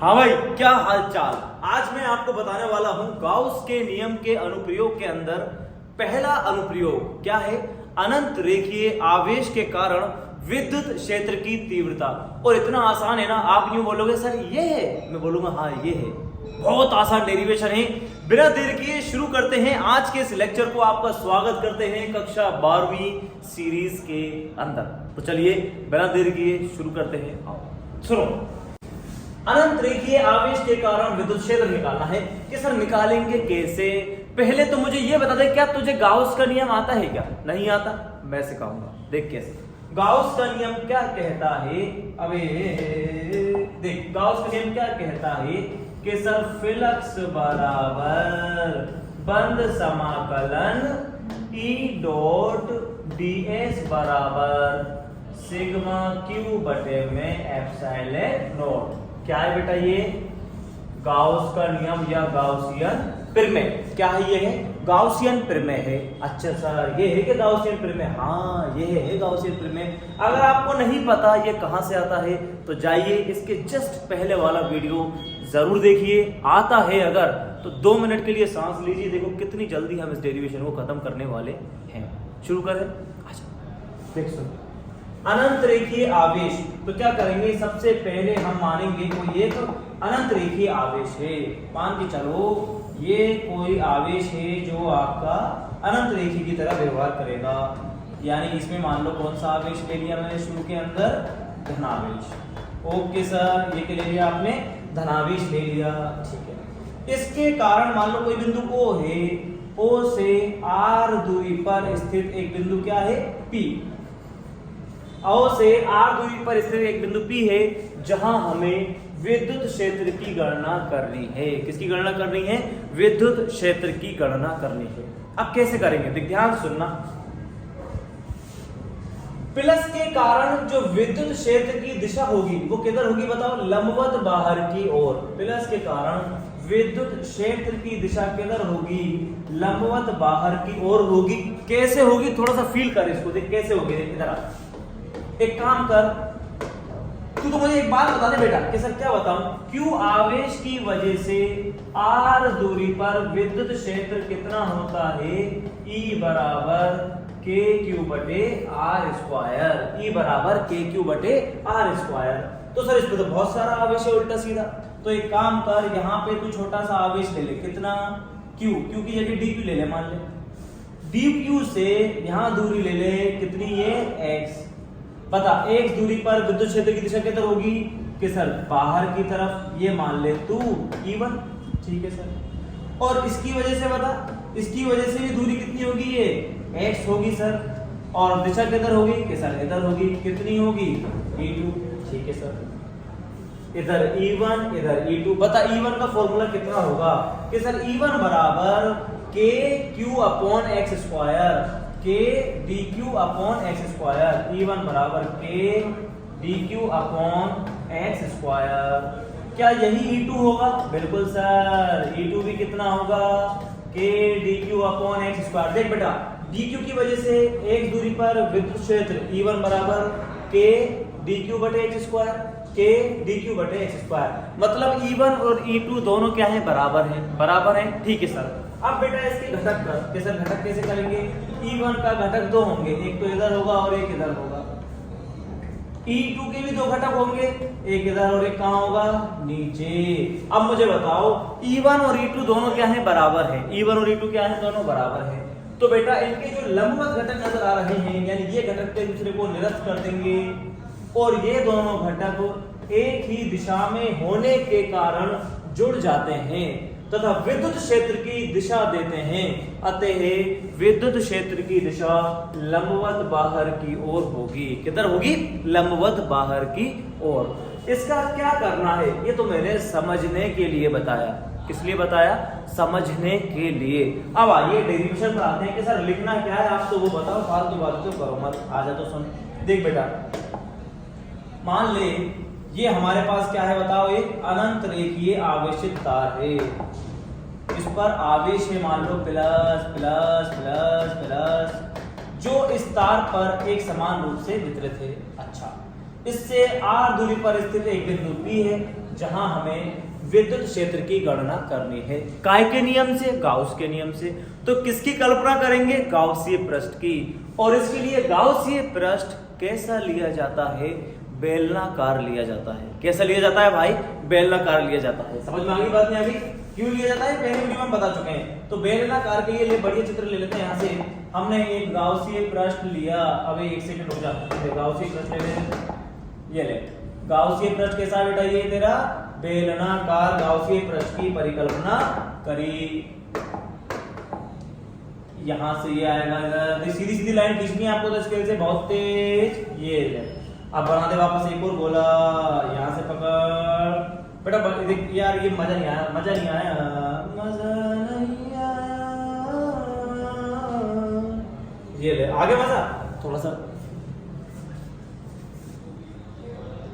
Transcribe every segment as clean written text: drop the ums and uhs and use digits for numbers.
हाँ भाई, क्या हाल चाल। आज मैं आपको बताने वाला हूं गाउस के नियम के अनुप्रयोग के अंदर पहला अनुप्रयोग क्या है, अनंत रेखीय आवेश के कारण विद्युत क्षेत्र की तीव्रता। और इतना आसान है ना, आप यूं बोलोगे सर ये है, मैं बोलूंगा हाँ ये है। बहुत आसान डेरिवेशन है। बिना देर किए शुरू करते हैं आज के इस लेक्चर को। आपका स्वागत करते हैं कक्षा 12वीं सीरीज के अंदर। तो चलिए बिना देर किए शुरू करते हैं। आओ सुनो, अनंत रेखीय आवेश के कारण विद्युत क्षेत्र निकालना है कि सर निकालेंगे कैसे। पहले तो मुझे यह बता दे, क्या तुझे गाउस का नियम आता है? क्या नहीं आता? मैं सिखाऊंगा, देख कैसे। गाउस का नियम क्या कहता है? अबे देख, गाउस का नियम क्या कहता है कि सर फ्लक्स बराबर बंद समाकलन E डॉट ds बराबर सिग्मा क्यू बटे में एप्सिलॉन नॉट। क्या है बेटा ये? गाउस का नियम या गाउसियन प्रमेय। क्या है ये? है गाउसियन प्रमेय है। अच्छा सर ये है कि गाउसियन प्रमेय? हाँ ये है गाउसियन प्रमेय। अगर आपको नहीं पता ये कहां से आता है तो जाइए इसके जस्ट पहले वाला वीडियो जरूर देखिए। आता है अगर तो 2 मिनट के लिए सांस लीजिए। देखो कितनी जल्दी हम इस डेरिवेशन को खत्म करने वाले हैं। शुरू करें। अच्छा देख सुन, अनंत रेखीय आवेश। तो क्या करेंगे, सबसे पहले हम मानेंगे कोई एक अनंत रेखीय आवेश है। मान के चलो ये कोई आवेश है जो आपका अनंत रेखी की तरह व्यवहार करेगा। यानी इसमें मान लो कौन सा आवेश ले लिया मैंने शुरू के अंदर? धनावेश। ओके सर, ये क्या ले लिया आपने? धनावेश ले लिया। ठीक है, इसके कारण मान लो कोई बिंदु O है। O से R दूरी पर स्थित एक बिंदु क्या है? P। O से R दूरी पर स्थित एक बिंदु P है जहां हमें विद्युत क्षेत्र की गणना करनी है। किसकी गणना करनी है? विद्युत क्षेत्र की गणना करनी है। अब कैसे करेंगे, देख ध्यान सुनना। प्लस के कारण जो विद्युत क्षेत्र की दिशा होगी वो किधर होगी बताओ? लंबवत बाहर की ओर। प्लस के कारण विद्युत क्षेत्र की दिशा किधर होगी? लंबवत बाहर की ओर होगी। कैसे होगी थोड़ा सा फील कर इसको, देख कैसे होगी। देख इधर आ, एक काम कर, तू तो मुझे एक बात बता दे बेटा कि सर क्या बताऊं। Q आवेश की वजह से R दूरी पर विद्युत क्षेत्र कितना होता है? E बराबर KQ बटे R स्क्वायर। E बराबर KQ बटे R स्क्वायर। तो सर इसमें तो बहुत सारा आवेश है उल्टा सीधा। तो एक काम कर, यहाँ पे तू छोटा सा आवेश ले ले। कितना? Q। Q की जगह DQ ले ले, मान ले। DQ से यहाँ दूरी ले ले, कितनी ये? X। बता x दूरी पर विद्युत क्षेत्र की दिशा किधर होगी? कि सर बाहर की तरफ। ये मान ले तू E1। ठीक है सर। और इसकी वजह से बता, इसकी वजह से भी दूरी कितनी होगी? ये x होगी सर। और दिशा किधर होगी? कि सर इधर होगी। कितनी होगी? E2। ठीक है सर। इधर E1 इधर E2। बता E1 का फॉर्मूला कितना होगा? कि सर E1 बराबर KQ upon x square. K dq upon x square. E1 बराबर K dq upon x square. क्या यही E2 होगा? बिल्कुल सर, E2 भी कितना होगा? K dq upon x square. देख बेटा, dq की वजह से एक दूरी पर विद्युत क्षेत्र E1 बराबर K dq बटे एक्स स्क्वायर। K dq बटे एक्स स्क्वायर। मतलब E1 और E2 दोनों क्या है? बराबर है। बराबर है, ठीक है सर। अब बेटा इसके घटक कर, कैसे घटक कैसे करेंगे? E1 का घटक 2 होंगे, एक तो इधर होगा और एक इधर होगा। E2 के भी 2 घटक होंगे, एक इधर और एक कहां होगा? नीचे। अब मुझे बताओ E1 और E2 दोनों क्या है? बराबर है। E1 और E2 क्या है? दोनों बराबर है। तो बेटा इनके जो लंबवत घटक नजर आ रहे हैं, यानी ये घटक एक दूसरे को निरस्त कर देंगे और ये दोनों घटक एक ही दिशा में होने के कारण जुड़ जाते हैं तथा विद्युत क्षेत्र की दिशा देते हैं। अतः विद्युत क्षेत्र की दिशा लंबवत बाहर की ओर होगी। किधर होगी? लंबवत बाहर की ओर। इसका क्या करना है ये तो मैंने समझने के लिए बताया। किस लिए बताया? समझने के लिए। अब आइए डेरिवेशन पर आते हैं कि सर लिखना क्या है आप तो वो बताओ, फालतू बात तो करो मत। आजा तो सुन, देख बेटा, मान ले ये हमारे पास क्या है बताओ? एक अनंत रेखीय आवेशित तार है। इस पर आवेश है मान लो प्लस प्लस प्लस प्लस, जो इस तार पर एक समान रूप से वितरित है। अच्छा, इससे R दूरी पर स्थित एक बिंदु P है जहां हमें विद्युत क्षेत्र की गणना करनी है। काय के नियम से? गाउस के नियम से। तो किसकी कल्पना करेंगे? गाउसीय पृष्ठ की। और इसके लिए गाउसीय पृष्ठ कैसा लिया जाता है? बेलनाकार लिया जाता है। कैसा लिया जाता है भाई? बेलनाकार लिया जाता है। समझ में आ गई बात नहीं? अभी क्यों लिया जाता है पहले वीडियो में बता चुके हैं। तो बेलनाकार के लिए बढ़िया चित्र ले लेते हैं। यहाँ से हमने एक गाउसीय पृष्ठ लिया। अभी एक सेकंड रुक जा, गाउसीय पृष्ठ ले लेते। ये ले गाउसीय पृष्ठ कैसा बेटा? ये तेरा बेलनाकार गाउसीय पृष्ठ की परिकल्पना करी। यहां से ये आएगा, सीधी सीधी लाइन खींचनी है आपको तो स्केल से बहुत तेज। ये ले, अब बना दे वापस एक और गोला। यहां से पकड़ बेटा। देख यार ये मजा नहीं आया, मजा नहीं आया, मजा नहीं आया। ये ले आगे मजा थोड़ा सा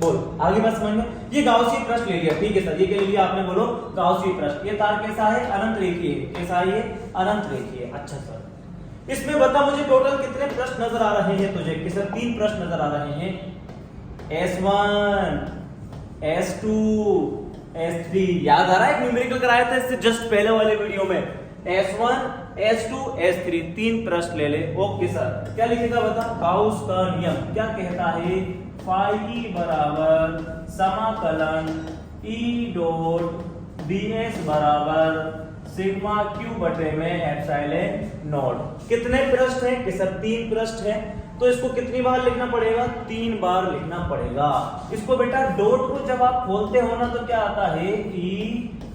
बोल आगे बस समझ में। ये गाउसीय पृष्ठ ले लिया, ठीक है सर। ये क्या ले लिया आपने? बोलो गाउसीय पृष्ठ। ये तार कैसा है? अनंत रेखीय। कैसा है ये? अनंत रेखीय। अच्छा सर, इसमें बता मुझे टोटल कितने पृष्ठ नजर आ रहे हैं तुझे? कि सर 3 पृष्ठ नजर आ रहे हैं। S1, S2, S3। याद आ रहा है? एक न्यूमेरिकल कराया था इससे जस्ट पहले वाले वीडियो में। S1, S2, S3 3 पृष्ठ ले ले। ओके सर, क्या लिखेगा बता? गाउस का नियम क्या कहता है? फाई बराबर समाकलन E डॉट ds बराबर सिग्मा क्यू बटे में एप्सिलॉन नॉट। कितने पृष्ठ हैं? कि सर 3 पृष्ठ हैं। तो इसको कितनी बार लिखना पड़ेगा? 3 बार लिखना पड़ेगा। इसको बेटा डॉट को जब आप खोलते हो ना तो क्या आता है? E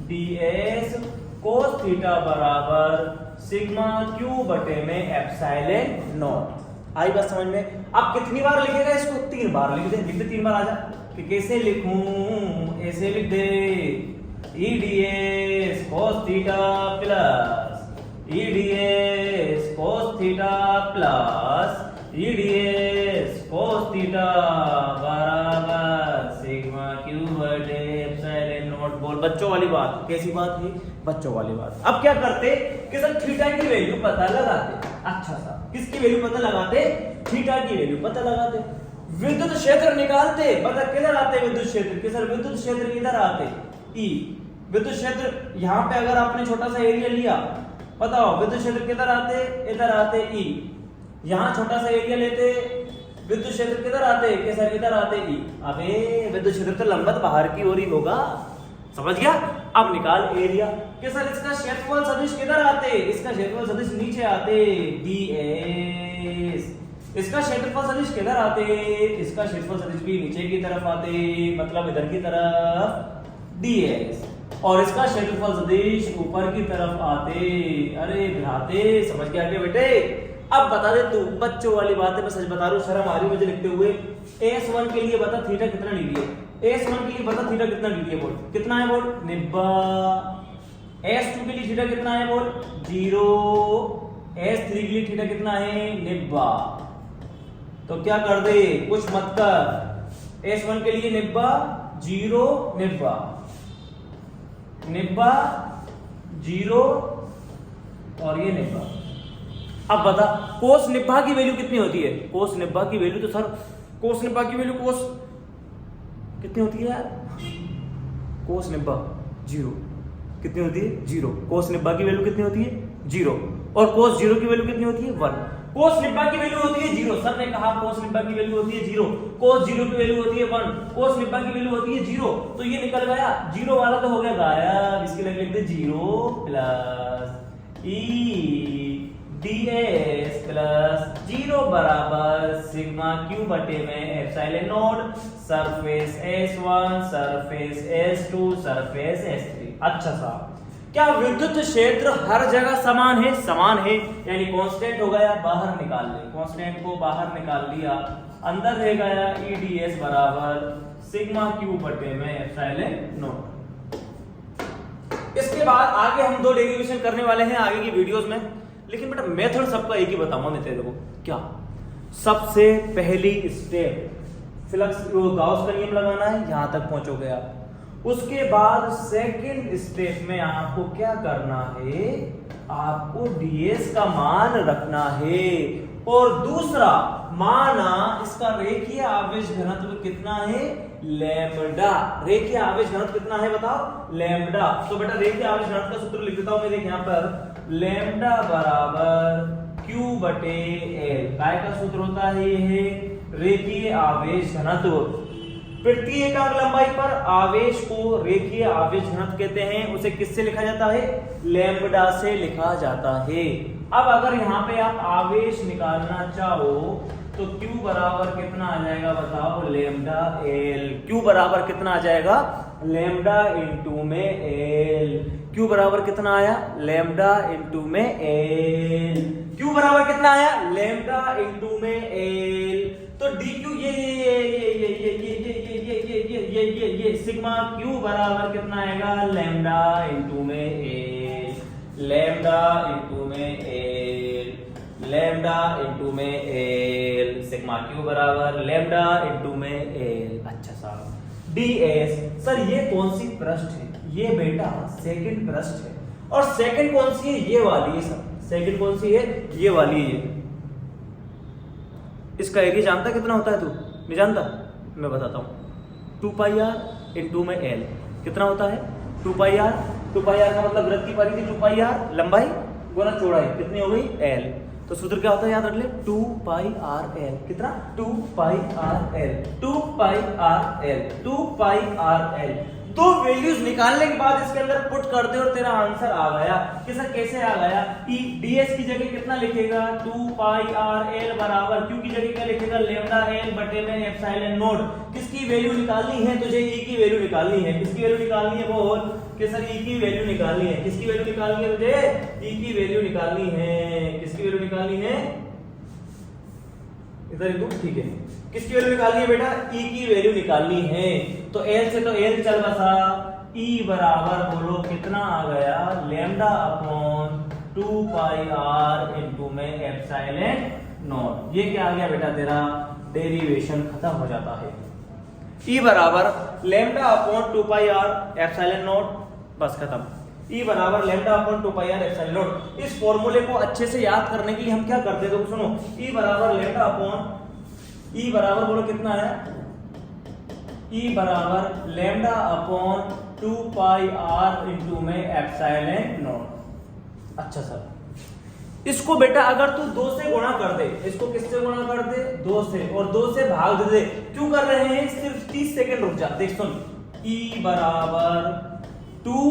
ds cos थीटा बराबर सिग्मा क्यू बटे में एप्सिलॉन नॉट। आई बात समझ में? आप कितनी बार लिखेगा इसको? 3 बार लिख दे। लिख दे 3 बार। आ जा कि कैसे लिखूं? ऐसे लिख दे E ds cos theta plus E ds cos theta plus E ds cos theta बराबर सिग्मा क्यू बटे एप्सिलॉन नॉट। बोल बच्चों वाली बात। कैसी बात है? बच्चों वाली बात। अब क्या करते कि सर थीटा की वैल्यू पता लगाते। अच्छा सा, किसकी वैल्यू पता लगाते? थीटा की वैल्यू पता लगाते। विद्युत क्षेत्र निकालते। पता किधर आते? विद्युत क्षेत्र। कि सर विद्युत क्षेत्र इधर आते E। विद्युत क्षेत्र यहाँ पे अगर आपने छोटा सा एरिया लिया, बताओ विद्युत क्षेत्र किधर आते? इधर आते E। यहाँ छोटा सा एरिया लेते, विद्युत क्षेत्र किधर आते? कि सर इधर आते E। अबे विद्युत क्षेत्र तो लंबवत बाहर की ओर ही होगा। समझ गया? अब निकाल एरिया। कि सर इसका क्षेत्रफल सदिश किधर आते? इसका क्षेत्रफल सदिश नीचे आते ds। इसका क्षेत्रफल सदिश किधर आते? इसका क्षेत्रफल सदिश भी नीचे की तरफ आते, मतलब इधर की तरफ ds। और इसका क्षेत्रफल सदिश ऊपर की तरफ आते। अरे भ्राते समझ गया क्या बेटे? अब बता दे तू, बच्चों वाली बात है, मैं सच बता रहा हूं, शर्म आ रही मुझे लिखते हुए। S1 के लिए बता थीटा कितना डिग्री है? S1 के लिए बता थीटा कितना डिग्री है? बोल कितना है? बोल 90। S2 के लिए थीटा कितना है? बोल 0। S3 के लिए थीटा कितना है? 90। तो क्या कर दे? कुछ मत कर। S1 के लिए 90, 0, 90, 90, 0 और ये 90। अब बता कोस 90 की वैल्यू कितनी होती है? कोस 90 की वैल्यू तो सर कोस 90 की वैल्यू कोस कितनी होती है यार? कोस 90 0 कितनी होती है? 0। कोस 90 की वैल्यू कितनी होती है? 0। और कोस 0 की वैल्यू कितनी होती है? 1। कोस 90 की वैल्यू होती है 0। सर ने कहा कोस 90 की वैल्यू होती है 0। कोस 0 की वैल्यू होती है 1। कोस 90 की वैल्यू होती है 0। तो ये निकल गया 0 वाला तो हो गया गायब। इसके लिए लिख दे 0 प्लस E ds प्लस 0 बराबर सिग्मा क्यू बटे में epsilon not surface S1 surface S2 surface S3। अच्छा साहब, क्या विद्युत क्षेत्र हर जगह समान है? समान है, यानी कांस्टेंट हो गया, बाहर निकाल ले। कांस्टेंट को बाहर निकाल लिया, अंदर रह गया E ds बराबर सिग्मा क्यू बटे में एप्सिलॉन नॉट। इसके बाद आगे हम 2 डेरिवेशन करने वाले हैं आगे की वीडियोस में, लेकिन बेटा मेथड सबका एक ही बताऊंगा मैं तेरे को। क्या? सबसे पहली स्टेप फ्लक्स गाउस का नियम लगाना है, यहां तक पहुंचोगे आप। उसके बाद सेकंड स्टेप में आपको क्या करना है? आपको ds का मान रखना है। और दूसरा माना इसका रेखीय आवेश घनत्व कितना है? लैम्बडा। रेखीय आवेश घनत्व कितना है बताओ? लैम्बडा। तो बेटा रेखीय आवेश घनत्व का सूत्र लिख देता हूं मैं, देख यहां पर लैम्बडा बराबर Q बटे L। काय का सूत्र होता है ये? रेखीय आवेश घनत्व। पृथ्वी एकांक लंबाई पर आवेश को रेखीय आवेश घनत्व कहते हैं। उसे किससे लिखा जाता है? लैम्बडा से लिखा जाता है। अब अगर यहाँ पे आप आवेश निकालना चाहो तो Q बराबर कितना आ जाएगा बताओ? Lambda L। Q बराबर कितना आ जाएगा? लैम्बडा इंटू में L। Q बराबर कितना आया? लैम्बडा इंटू में L। Q बराबर कितना आया? लैम्बडा इंटू में L। तो dq ये सिग्मा Q बराबर कितना आएगा? लैम्बडा इंटू में L। लैम्बडा इंटू में L। लैम्बडा इंटू में L। सिग्मा Q बराबर लैम्बडा इंटू में L। अच्छा साहब, ds। सर ये कौन सी पृष्ठ है? ये बेटा सेकंड पृष्ठ है। और सेकंड कौन सी है? ये वाली है सर। सेकंड कौन सी है? ये वाली है। इसका एरिया जानता कितना होता है तू? नहीं जानता? मैं बताता हूं। 2 पाई r इंटू में L कितना होता है? 2 पाई r। 2 पाई r का मतलब वृत्त की परिधि 2 पाई r, लंबाई गुना चौड़ाई कितनी हो गई? L। तो सूत्र क्या होता है याद रख ले? 2 पाई r L। कितना? 2 पाई r L। 2 पाई r L। 2 पाई r L। दो वैल्यूज निकालने के बाद इसके अंदर पुट कर दे और तेरा आंसर आ गया। कि सर कैसे आ गया? ds की जगह कितना लिखेगा? 2 पाई r L बराबर Q की जगह क्या लिखेगा? लैम्बडा L बटे में एप्सिलॉन नॉट। किसकी वैल्यू निकालनी है तुझे? E की वैल्यू निकालनी है। किसकी वैल्यू निकालनी है? बोल कि सर E की वैल्यू निकालनी है। किसकी वैल्यू निकालनी है तुझे? E की वैल्यू निकालनी है। किसकी वैल्यू निकालनी है? इधर देखो, ठीक है। किसकी वैल्यू निकालनी है बेटा? E की वैल्यू निकालनी है। तो L से तो L चल बसा। E बराबर बोलो कितना आ गया? लैम्बडा अपॉन 2 पाई r इंटू में एप्सिलॉन नॉट। ये क्या आ गया बेटा? तेरा डेरिवेशन खत्म हो जाता है। E बराबर lambda upon 2 pi r epsilon not, बस खत्म। E बराबर lambda upon 2 pi r epsilon not. इस फॉर्मूले को अच्छे से याद करने के लिए हम क्या करते हैं तो सुनो। E बराबर लैम्बडा अपॉन, E बराबर बोलो कितना है? E बराबर लैम्बडा अपॉन 2 पाई r इंटू में एप्सिलॉन नॉट। अच्छा सर, इसको बेटा अगर तू 2 से गुणा कर दे, इसको किससे गुणा कर दे? 2 से, और 2 से भाग दे। क्यों कर रहे हैं? सिर्फ 30 सेकंड रुक जा, देख सुन। E बराबर 2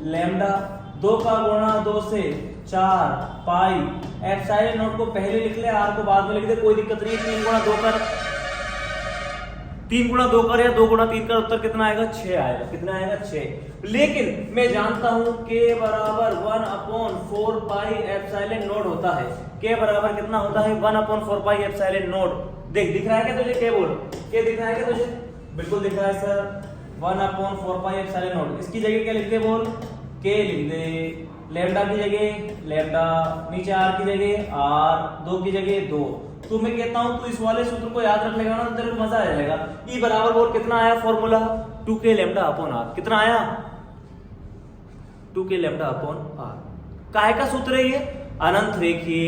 लैम्बडा, 2 का गुणा 2 से 4 पाई एप्सिलॉन नॉट को पहले लिख ले, r को बाद में लिख दे, कोई दिक्कत नहीं। 3 गुणा 2 कर, 3 गुणा 2 कर या 2 गुणा 3 का उत्तर कितना आएगा? 6 आएगा। कितना आएगा? 6। लेकिन मैं जानता हूं k बराबर 1 अपॉन 4 पाई एप्सिलॉन नॉट होता है। k बराबर कितना होता है? 1 अपॉन 4 पाई एप्सिलॉन नॉट। देख दिख रहा है क्या तुझे? k बोल, k दिख रहा है क्या तुझे? बिल्कुल दिख रहा है sir. 1 upon 4 pi epsilon not. इसकी जगह क्या लिखते बोल? k लिख दे। लैम्बडा की जगह लैम्बडा, नीचे r की जगह r, 2 की जगह 2। तो मैं कहता हूं तू इस वाले सूत्र को याद रख लेगा ना तो तेरे को मजा आ जाएगा। E बराबर बोल कितना आया formula? 2k lambda upon r। कितना आया? 2k lambda upon r। काहे का सूत्र है ये? अनंत रेखीय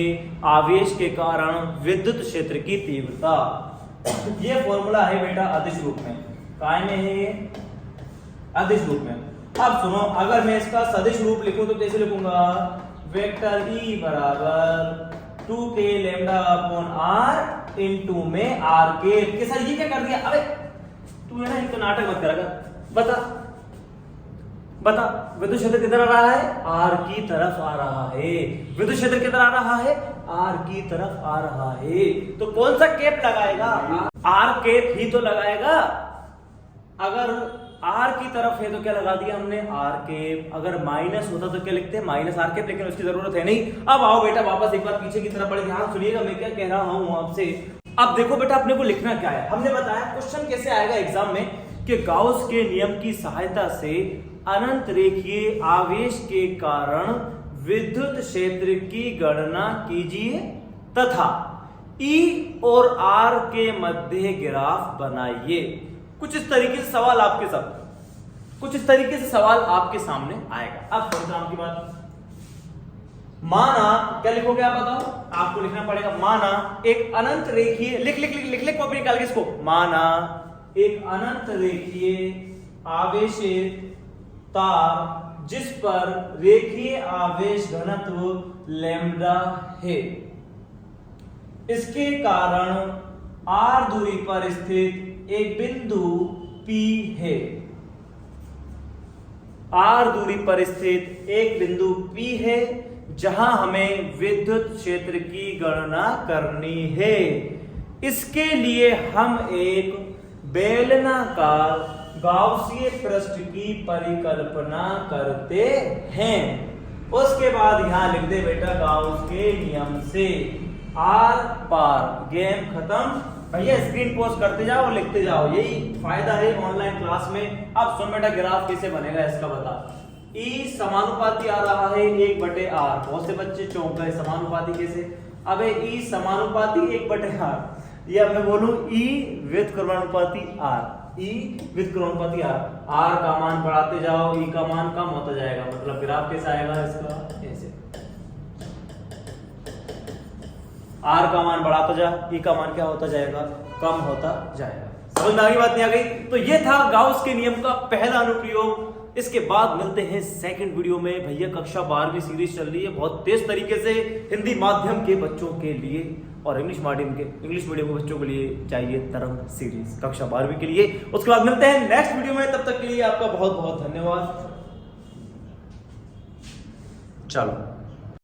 आवेश के कारण विद्युत क्षेत्र की तीव्रता। ये फॉर्मूला है बेटा अदिश रूप में। काय में है ये? अदिश रूप में। अब सुनो, अगर मैं इसका सदिश रूप लिखूं तो कैसे लिखूंगा? वेक्टर E बराबर 2k lambda upon r into में r के सर ये क्या कर दिया? अबे तू है ना, एक तो नाटक मत करेगा। बता बता, विद्युत क्षेत्र किधर आ रहा है? r की तरफ आ रहा है। विद्युत क्षेत्र किधर आ रहा है? r की तरफ आ रहा है। तो कौन सा केप लगाएगा? r केप ही तो लगाएगा। अगर r की तरफ है तो क्या लगा दिया हमने? r cap. अगर माइनस होता तो क्या लिखते? माइनस r केप, लेकिन उसकी जरूरत है नहीं। अब आओ बेटा वापस एक बार पीछे की तरफ, बड़े ध्यान सुनिएगा मैं क्या कह रहा हूं आपसे। अब देखो बेटा अपने को लिखना क्या है। हमने बताया क्वेश्चन कैसे आएगा एग्जाम में कि गाउस के नियम की सहायता से अनंत रेखीय आवेश के कारण विद्युत क्षेत्र की गणना कीजिए तथा E और R के मध्य ग्राफ बनाइए। कुछ इस तरीके से सवाल आपके साथ, कुछ इस तरीके से सवाल आपके सामने आएगा। अब काम की बात, माना क्या लिखोगे आप बताओ? आपको लिखना पड़ेगा माना एक अनंत रेखीय, लिख लिख लिख लिख लिख कॉपी निकाल के इसको। माना एक अनंत रेखीय आवेशित तार जिस पर रेखीय आवेश घनत्व लैम्ब्डा है। इसके कारण r दूरी पर स्थित एक बिंदु P है। r दूरी पर स्थित एक बिंदु P है जहां हमें विद्युत क्षेत्र की गणना करनी है। इसके लिए हम एक बेलनाकार गाउसीय पृष्ठ की परिकल्पना करते हैं। उसके बाद यहां लिख दे बेटा गाउस के नियम से आर पार, गेम खत्म। भैया स्क्रीन पॉज करते जाओ, लिखते जाओ, यही फायदा है ऑनलाइन क्लास में। अब सुन बेटा ग्राफ कैसे बनेगा इसका बता। E समानुपाती आ रहा है 1/r। बहुत से बच्चे चौंक गए, समानुपाती कैसे? अबे E समानुपाती 1/r, ये अब मैं बोलूं E विद क्रमानुपाती r, E विद क्रमानुपाती r। r का मान बढ़ाते जाओ, E का मान कम होता जाएगा। मतलब ग्राफ कैसा आएगा इसका? ऐसे r का मान बढ़ाता जा, E का मान क्या होता जाएगा? कम होता जाएगा। समझ में आ गई बात, नहीं आ गई? तो ये था गाउस के नियम का पहला अनुप्रयोग। इसके बाद मिलते हैं सेकंड वीडियो में। भैया कक्षा 12वीं सीरीज चल रही है बहुत तेज तरीके से हिंदी माध्यम के बच्चों के लिए, और इंग्लिश मीडियम के बच्चों के लिए चाहिए तरंग सीरीज कक्षा 12वीं के लिए। उसके बाद मिलते हैं नेक्स्ट वीडियो में, तब तक के लिए आपका बहुत बहुत धन्यवाद। चलो।